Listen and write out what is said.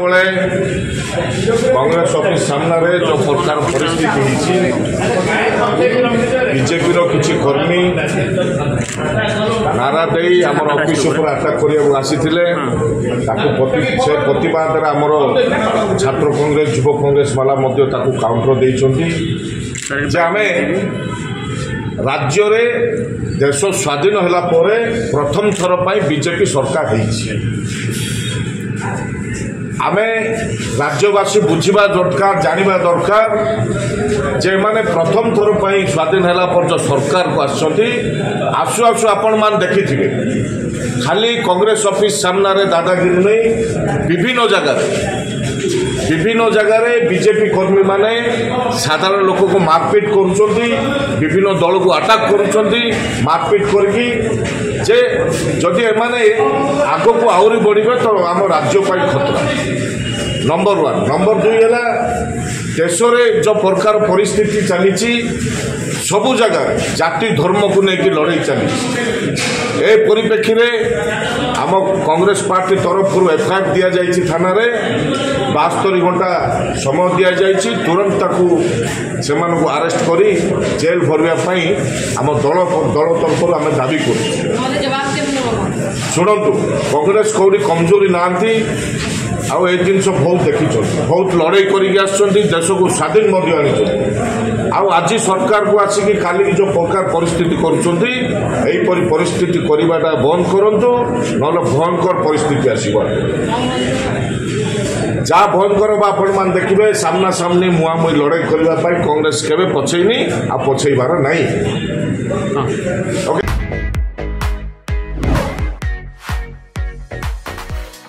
जितेबाला Congress office सामने जो प्रकार परिस्थिति बीजेपी किसी कर्मी नारा दे आम ऑफिस अटैक करने आसी प्रतिवाद आमर छात्र कांग्रेस युव कांग्रेस वाला काउंटर देते आम राज्य रे देश स्वाधीन होला परे प्रथम थर पर बीजेपी सरकार आमे राज्यवासी बुझा दरकार जाना दरकार जे माने प्रथम थर पर स्वाधीन होला पर जो सरकार को आसु आसु आपण मान देखिथिबे खाली कांग्रेस ऑफिस सामने दादागिरी नहीं विभिन्न जगह बीजेपी कर्मी माने साधारण लोक को मारपीट विभिन्न दल को अटैक मारपीट करके जदि एमाने आग को आहरी बढ़े तो आम राज्य खतरा नंबर 1 नंबर 2 है देश में जो प्रकार परिस्थिति चली सबु जगह जाति धर्म को लेकिन लड़ाई चली ए परिप्रेक्षी में आम कांग्रेस पार्टी तरफ एफआईआर दि जाइए थाना 72 घंटा समय दि जाइए तुरंत से अरेस्ट कर जेल भरवाई आम दल तरफ आम दाबी कर शुणु कांग्रेस कौटी कमजोरी ना आउ ए जिन बहुत देखी बहुत लड़ाई करके देश को स्वाधीन आनी आज सरकार को आसिक काली जो प्रकार परिस्थिति करुँच परिस्थिति करवाटा बंद करूँ ना भयंकर परिस्थिति आसब जहाँ भयंकर आपण मान देखिए सामना सामने मुहांमुही लड़ाई करने कांग्रेस केवे पछेनी आ पछेबार नहीं।